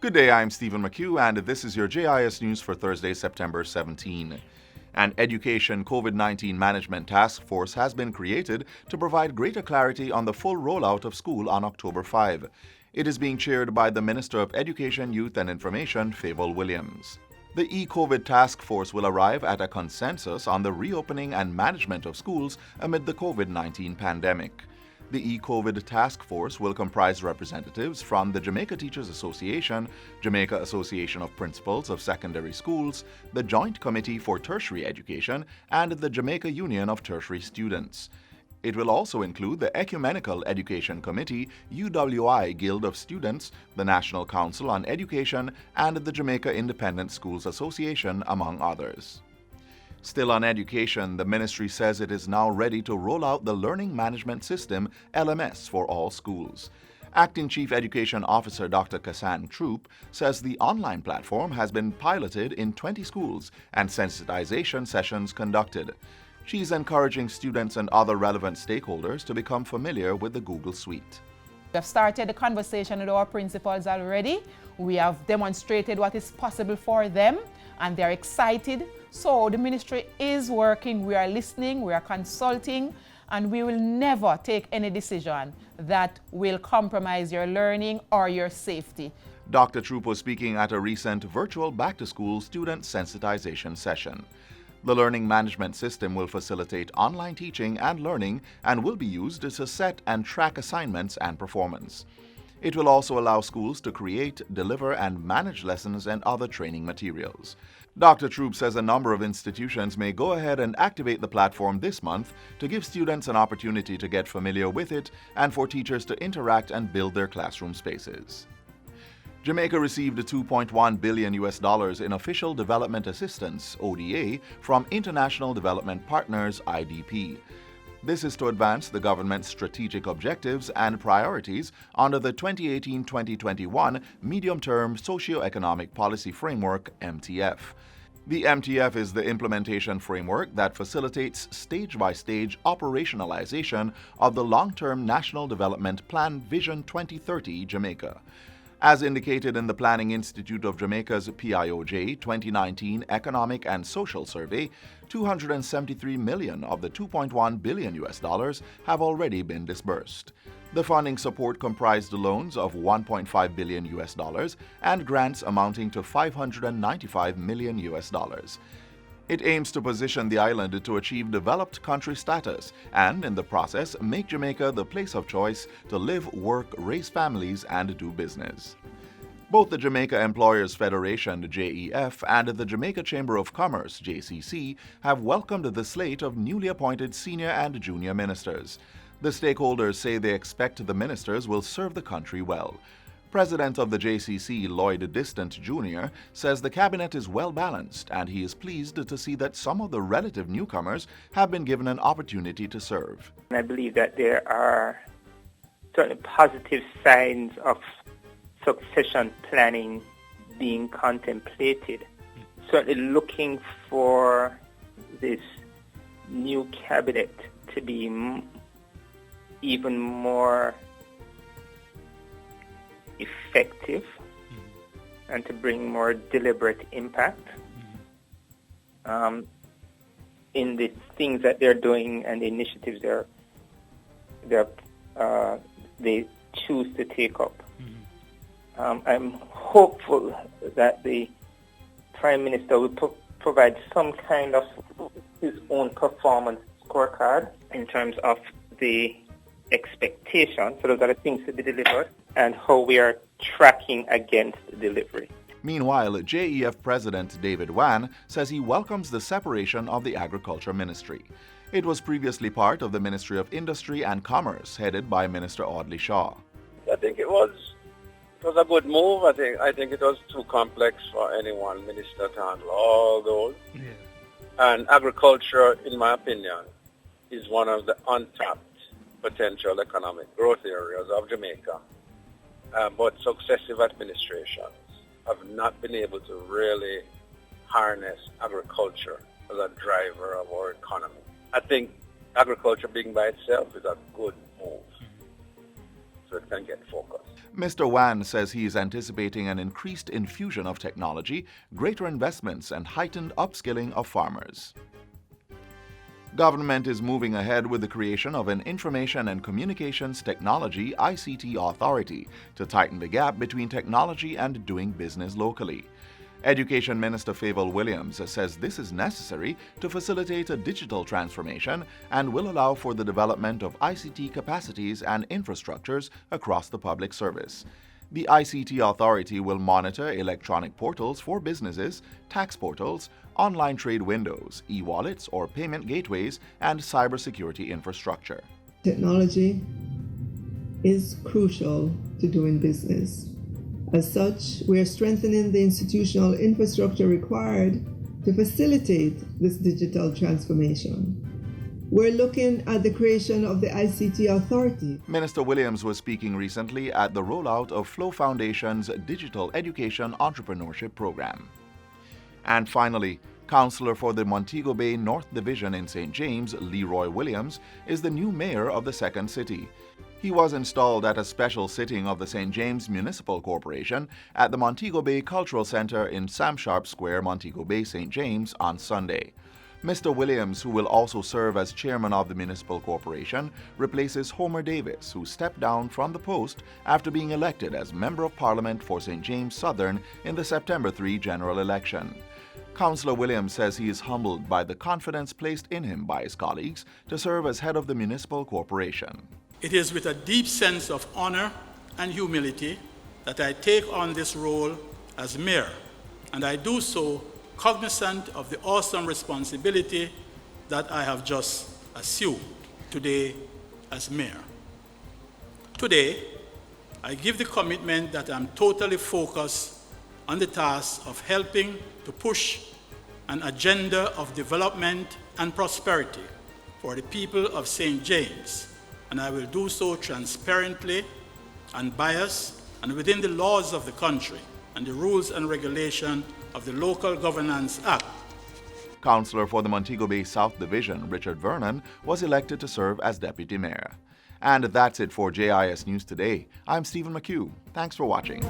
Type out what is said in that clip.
Good day, I'm Stephen McHugh, and this is your JIS News for Thursday, September 17. An Education COVID-19 Management Task Force has been created to provide greater clarity on the full rollout of school on October 5. It is being chaired by the Minister of Education, Youth and Information, Favour Williams. The e-COVID task force will arrive at a consensus on the reopening and management of schools amid the COVID-19 pandemic. The e-COVID task force will comprise representatives from the Jamaica Teachers Association, Jamaica Association of Principals of Secondary Schools, the Joint Committee for Tertiary Education, and the Jamaica Union of Tertiary Students. It will also include the Ecumenical Education Committee, UWI Guild of Students, the National Council on Education, and the Jamaica Independent Schools Association, among others. Still on education, the ministry says it is now ready to roll out the Learning Management System, LMS, for all schools. Acting Chief Education Officer Dr. Kassan Troop says the online platform has been piloted in 20 schools and sensitization sessions conducted. She's encouraging students and other relevant stakeholders to become familiar with the Google Suite. We have started the conversation with our principals already. We have demonstrated what is possible for them, and they're excited. So the ministry is working, we are listening, we are consulting, and we will never take any decision that will compromise your learning or your safety. Dr. Troop was speaking at a recent virtual back-to-school student sensitization session. The learning management system will facilitate online teaching and learning and will be used to set and track assignments and performance. It will also allow schools to create, deliver, and manage lessons and other training materials. Dr. Troop says a number of institutions may go ahead and activate the platform this month to give students an opportunity to get familiar with it and for teachers to interact and build their classroom spaces. Jamaica received $2.1 billion in official development assistance, ODA, from International Development Partners, IDP. This is to advance the government's strategic objectives and priorities under the 2018-2021 Medium-Term Socio-Economic Policy Framework, MTF. The MTF is the implementation framework that facilitates stage-by-stage operationalization of the Long-Term National Development Plan Vision 2030 Jamaica. As indicated in the Planning Institute of Jamaica's PIOJ 2019 Economic and Social Survey, $273 million of the $2.1 billion have already been disbursed. The funding support comprised loans of $1.5 billion and grants amounting to $595 million. It aims to position the island to achieve developed country status and, in the process, make Jamaica the place of choice to live, work, raise families, and do business. Both the Jamaica Employers Federation, JEF, and the Jamaica Chamber of Commerce, JCC, have welcomed the slate of newly appointed senior and junior ministers. The stakeholders say they expect the ministers will serve the country well. President of the JCC, Lloyd Distant Jr., says the cabinet is well balanced and he is pleased to see that some of the relative newcomers have been given an opportunity to serve. I believe that there are certainly positive signs of succession planning being contemplated. Certainly looking for this new cabinet to be even more effective and to bring more deliberate impact in the things that they're doing and the initiatives they choose to take up. I'm hopeful that the Prime Minister will provide some kind of his own performance scorecard in terms of the expectations, so those are the things to be delivered, and how we are tracking against delivery. Meanwhile, JEF President David Wan says he welcomes the separation of the Agriculture Ministry. It was previously part of the Ministry of Industry and Commerce, headed by Minister Audley Shaw. I think it was a good move. I think it was too complex for any one minister to handle all those. Yeah. And agriculture, in my opinion, is one of the untapped potential economic growth areas of Jamaica. But successive administrations have not been able to really harness agriculture as a driver of our economy. I think agriculture being by itself is a good move, so it can get focused. Mr. Wan says he is anticipating an increased infusion of technology, greater investments, and heightened upskilling of farmers. Government is moving ahead with the creation of an Information and Communications Technology ICT Authority to tighten the gap between technology and doing business locally. Education Minister Favour Williams says this is necessary to facilitate a digital transformation and will allow for the development of ICT capacities and infrastructures across the public service. The ICT Authority will monitor electronic portals for businesses, tax portals, online trade windows, e-wallets or payment gateways, and cybersecurity infrastructure. Technology is crucial to doing business. As such, we are strengthening the institutional infrastructure required to facilitate this digital transformation. We're looking at the creation of the ICT Authority. Minister Williams was speaking recently at the rollout of Flow Foundation's Digital Education Entrepreneurship Program. And finally, Councillor for the Montego Bay North Division in St. James, Leroy Williams, is the new mayor of the second city. He was installed at a special sitting of the St. James Municipal Corporation at the Montego Bay Cultural Centre in Sam Sharp Square, Montego Bay, St. James on Sunday. Mr. Williams, who will also serve as chairman of the municipal corporation, replaces Homer Davis, who stepped down from the post after being elected as Member of Parliament for St. James Southern in the September 3 general election. Councillor Williams says he is humbled by the confidence placed in him by his colleagues to serve as head of the municipal corporation. It is with a deep sense of honor and humility that I take on this role as mayor, and I do so cognizant of the awesome responsibility that I have just assumed today as mayor. Today, I give the commitment that I'm totally focused on the task of helping to push an agenda of development and prosperity for the people of St. James, and I will do so transparently, unbiased, and within the laws of the country and the rules and regulations of the Local Governance Act. Councillor for the Montego Bay South Division, Richard Vernon, was elected to serve as Deputy Mayor. And that's it for JIS News Today. I'm Stephen McHugh. Thanks for watching.